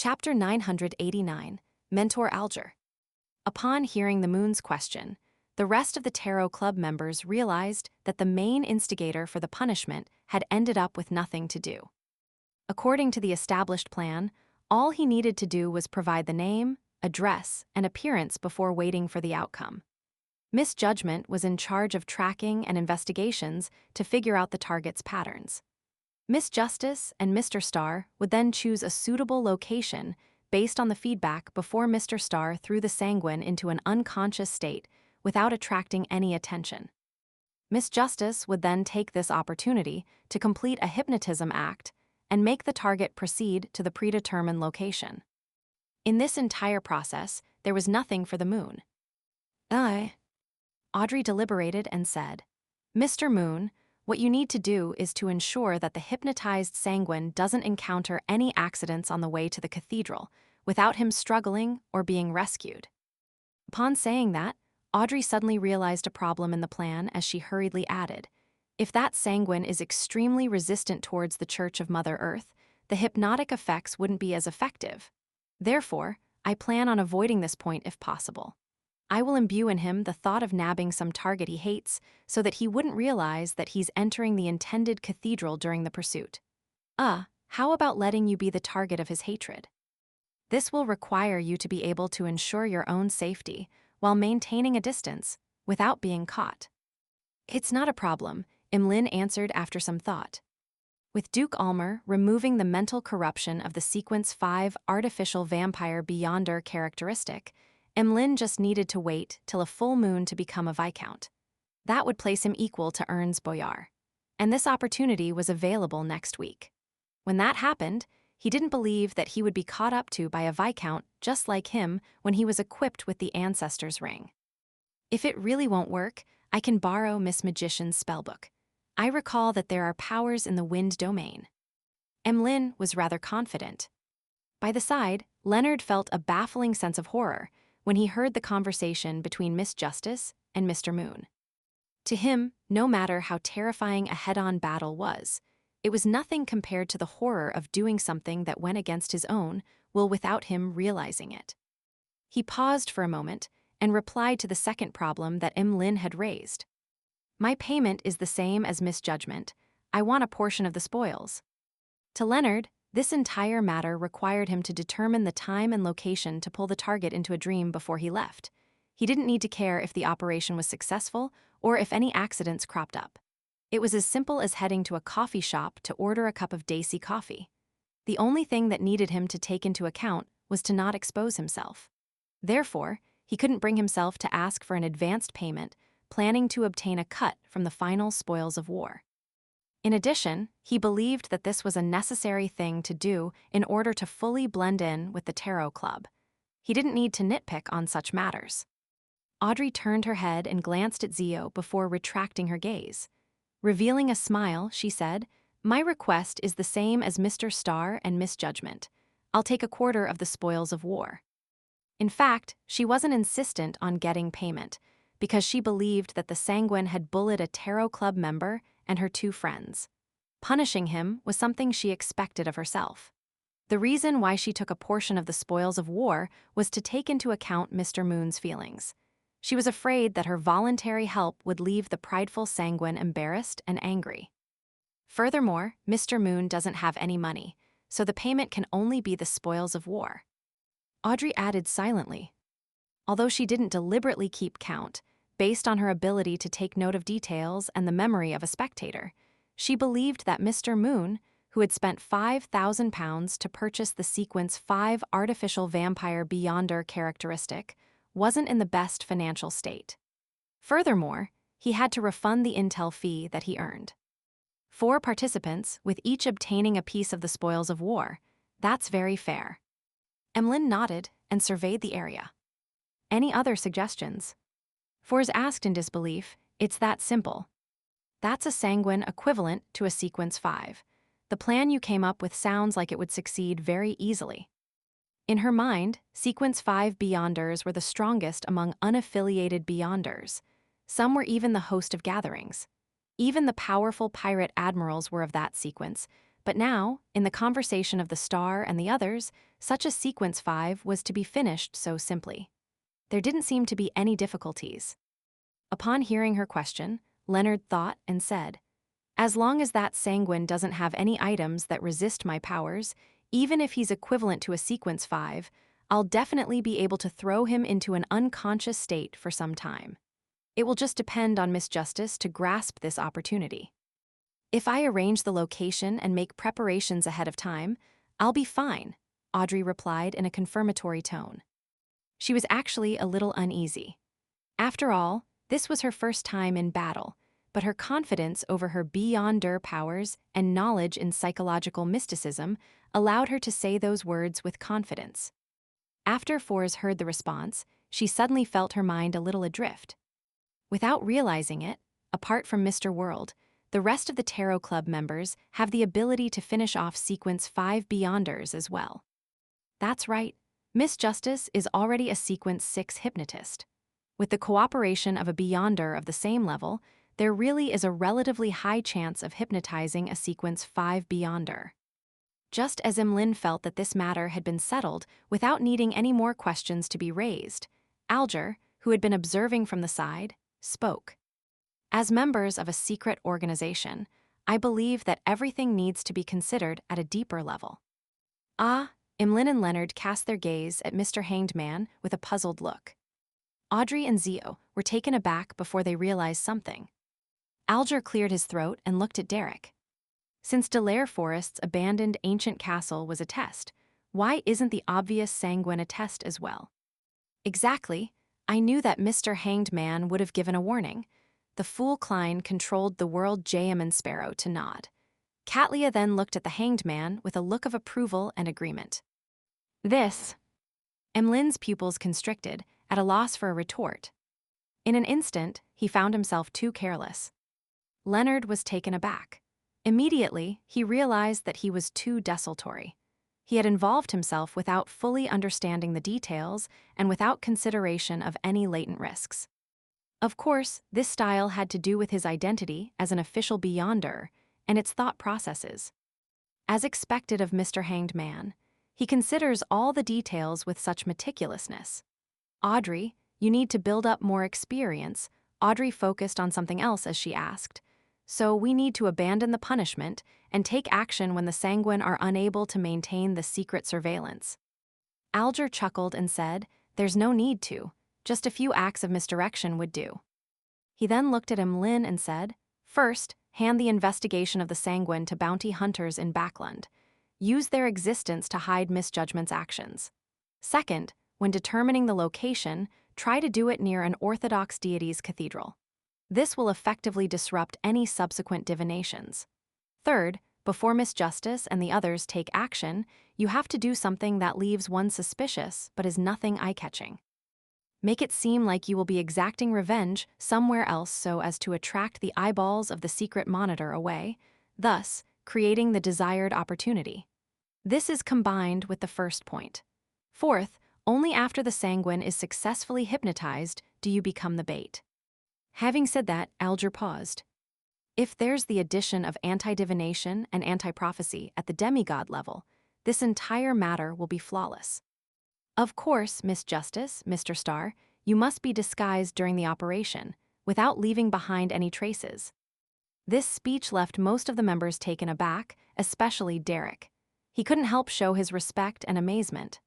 Chapter 989, Mentor Alger. Upon hearing the moon's question, the rest of the Tarot Club members realized that the main instigator for the punishment had ended up with nothing to do. According to the established plan, all he needed to do was provide the name, address, and appearance before waiting for the outcome. Misjudgment was in charge of tracking and investigations to figure out the target's patterns. Miss Justice and Mr. Star would then choose a suitable location based on the feedback before Mr. Star threw the sanguine into an unconscious state without attracting any attention. Miss Justice would then take this opportunity to complete a hypnotism act and make the target proceed to the predetermined location. In this entire process, there was nothing for the moon. Audrey deliberated and said, "Mr. Moon, what you need to do is to ensure that the hypnotized sanguine doesn't encounter any accidents on the way to the cathedral without him struggling or being rescued." Upon saying that, Audrey suddenly realized a problem in the plan as she hurriedly added, "If that sanguine is extremely resistant towards the Church of Mother Earth, the hypnotic effects wouldn't be as effective. Therefore, I plan on avoiding this point if possible. I will imbue in him the thought of nabbing some target he hates so that he wouldn't realize that he's entering the intended cathedral during the pursuit. How about letting you be the target of his hatred? This will require you to be able to ensure your own safety while maintaining a distance without being caught." "It's not a problem," Emlyn answered after some thought. With Duke Almer removing the mental corruption of the Sequence 5 artificial vampire Beyonder characteristic, Emlyn just needed to wait till a full moon to become a Viscount. That would place him equal to Ernst Boyar. And this opportunity was available next week. When that happened, he didn't believe that he would be caught up to by a Viscount just like him when he was equipped with the Ancestor's Ring. "If it really won't work, I can borrow Miss Magician's spellbook. I recall that there are powers in the wind domain." Emlyn was rather confident. By the side, Leonard felt a baffling sense of horror when he heard the conversation between Miss Justice and Mr. Moon. To him, no matter how terrifying a head-on battle was, it was nothing compared to the horror of doing something that went against his own will without him realizing it. He paused for a moment and replied to the second problem that Emlyn had raised. "My payment is the same as misjudgment. I want a portion of the spoils." To Leonard, this entire matter required him to determine the time and location to pull the target into a dream before he left. He didn't need to care if the operation was successful or if any accidents cropped up. It was as simple as heading to a coffee shop to order a cup of Daisy coffee. The only thing that needed him to take into account was to not expose himself. Therefore, he couldn't bring himself to ask for an advanced payment, planning to obtain a cut from the final spoils of war. In addition, he believed that this was a necessary thing to do in order to fully blend in with the Tarot Club. He didn't need to nitpick on such matters. Audrey turned her head and glanced at Zio before retracting her gaze. Revealing a smile, she said, "My request is the same as Mr. Star and Misjudgment. I'll take a quarter of the spoils of war." In fact, she wasn't insistent on getting payment, because she believed that the sanguine had bullied a Tarot Club member and her two friends. Punishing him was something she expected of herself. The reason why she took a portion of the spoils of war was to take into account Mr. Moon's feelings. She was afraid that her voluntary help would leave the prideful sanguine embarrassed and angry. Furthermore, Mr. Moon doesn't have any money, so the payment can only be the spoils of war. Audrey added silently. Although she didn't deliberately keep count, based on her ability to take note of details and the memory of a spectator, she believed that Mr. Moon, who had spent £5,000 to purchase the Sequence 5 artificial vampire Beyonder characteristic, wasn't in the best financial state. Furthermore, he had to refund the intel fee that he earned. 4 participants, with each obtaining a piece of the spoils of war. That's very fair. Emlyn nodded and surveyed the area. "Any other suggestions?" Fors asked in disbelief. "It's that simple. That's a sanguine equivalent to a Sequence 5. The plan you came up with sounds like it would succeed very easily." In her mind, Sequence 5 Beyonders were the strongest among unaffiliated Beyonders. Some were even the host of gatherings. Even the powerful pirate admirals were of that sequence, But now, in the conversation of the star and the others, such a sequence 5 was to be finished so simply. There didn't seem to be any difficulties. Upon hearing her question, Leonard thought and said, "As long as that sanguine doesn't have any items that resist my powers, even if he's equivalent to a sequence 5, I'll definitely be able to throw him into an unconscious state for some time. It will just depend on Miss Justice to grasp this opportunity. If I arrange the location and make preparations ahead of time, I'll be fine," Audrey replied in a confirmatory tone. She was actually a little uneasy. After all, this was her first time in battle, but her confidence over her beyonder powers and knowledge in psychological mysticism allowed her to say those words with confidence. After Fours heard the response, she suddenly felt her mind a little adrift. Without realizing it, apart from Mr. World, the rest of the Tarot Club members have the ability to finish off Sequence 5 Beyonders as well. That's right, Miss Justice is already a Sequence 6 hypnotist. With the cooperation of a Beyonder of the same level, there really is a relatively high chance of hypnotizing a Sequence 5 Beyonder. Just as Emlyn felt that this matter had been settled without needing any more questions to be raised, Alger, who had been observing from the side, spoke. "As members of a secret organization, I believe that everything needs to be considered at a deeper level." Ah, Emlyn and Leonard cast their gaze at Mr. Hanged Man with a puzzled look. Audrey and Zio were taken aback before they realized something. Alger cleared his throat and looked at Derek. Since Delaire Forest's abandoned ancient castle was a test, why isn't the obvious sanguine a test as well? Exactly, I knew that Mr. Hanged Man would have given a warning. The fool Klein controlled the world Jam and Sparrow to nod. Catlia then looked at the Hanged Man with a look of approval and agreement. This. Emlyn's pupils constricted, at a loss for a retort. In an instant, he found himself too careless. Leonard was taken aback. Immediately, he realized that he was too desultory. He had involved himself without fully understanding the details and without consideration of any latent risks. Of course, this style had to do with his identity as an official Beyonder and its thought processes. As expected of Mr. Hanged Man, he considers all the details with such meticulousness. "Audrey, you need to build up more experience." Audrey focused on something else as she asked. "So we need to abandon the punishment and take action when the sanguine are unable to maintain the secret surveillance." Alger chuckled and said, "There's no need to. Just a few acts of misdirection would do." He then looked at Emlyn and said, "First, hand the investigation of the sanguine to bounty hunters in Backland. Use their existence to hide misjudgment's actions. Second, when determining the location, try to do it near an Orthodox deity's cathedral. This will effectively disrupt any subsequent divinations. Third, before Miss Justice and the others take action, you have to do something that leaves one suspicious but is nothing eye-catching. Make it seem like you will be exacting revenge somewhere else so as to attract the eyeballs of the secret monitor away, thus creating the desired opportunity. This is combined with the first point. Fourth, only after the sanguine is successfully hypnotized do you become the bait." Having said that, Alger paused. If there's the addition of anti-divination and anti-prophecy at the demigod level, this entire matter will be flawless. Of course, Miss Justice, Mr. Star, you must be disguised during the operation, without leaving behind any traces. This speech left most of the members taken aback, especially Derek. He couldn't help show his respect and amazement.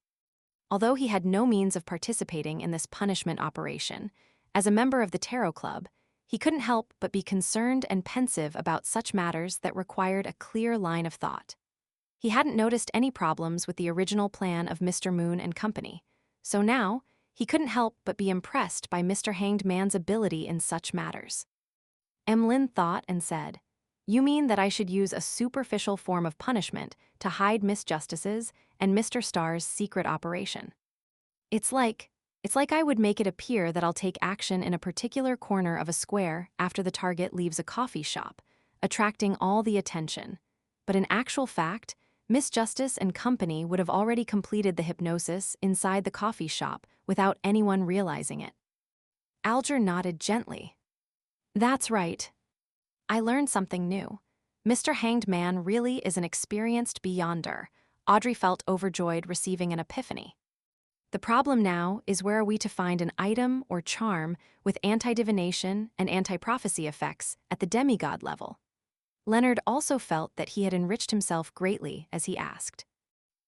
Although he had no means of participating in this punishment operation, as a member of the Tarot Club, he couldn't help but be concerned and pensive about such matters that required a clear line of thought. He hadn't noticed any problems with the original plan of Mr. Moon and company, so now he couldn't help but be impressed by Mr. Hanged Man's ability in such matters. Emlyn thought and said, "You mean that I should use a superficial form of punishment to hide Miss Justice's and Mr. Star's secret operation? It's like I would make it appear that I'll take action in a particular corner of a square after the target leaves a coffee shop, attracting all the attention. But in actual fact, Miss Justice and company would have already completed the hypnosis inside the coffee shop without anyone realizing it." Alger nodded gently. "That's right. I learned something new. Mr. Hanged Man really is an experienced beyonder. Audrey felt overjoyed receiving an epiphany. The problem now is, where are we to find an item or charm with anti-divination and anti-prophecy effects at the demigod level? Leonard also felt that he had enriched himself greatly as he asked.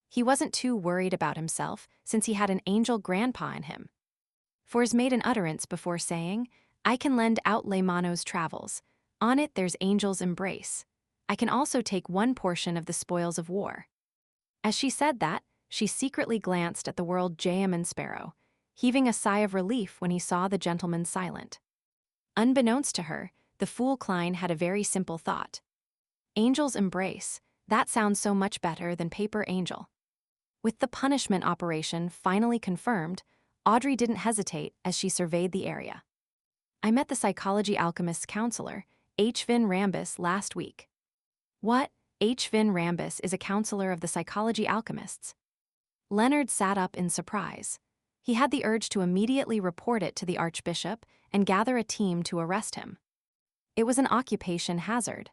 He wasn't too worried about himself, since he had an angel grandpa in him. Fors made an utterance before saying, "I can lend out Leymano's travels. On it there's angel's embrace. I can also take one portion of the spoils of war." As she said that, she secretly glanced at the world Jam and Sparrow, heaving a sigh of relief when he saw the gentleman silent. Unbeknownst to her, the fool Klein had a very simple thought. Angel's embrace, that sounds so much better than paper angel. With the punishment operation finally confirmed, Audrey didn't hesitate as she surveyed the area. "I met the psychology alchemist's counselor, H. Vin Rambus, last week." "What?" H. Vin Rambus is a counselor of the psychology alchemists. Leonard sat up in surprise. He had the urge to immediately report it to the Archbishop and gather a team to arrest him. It was an occupation hazard.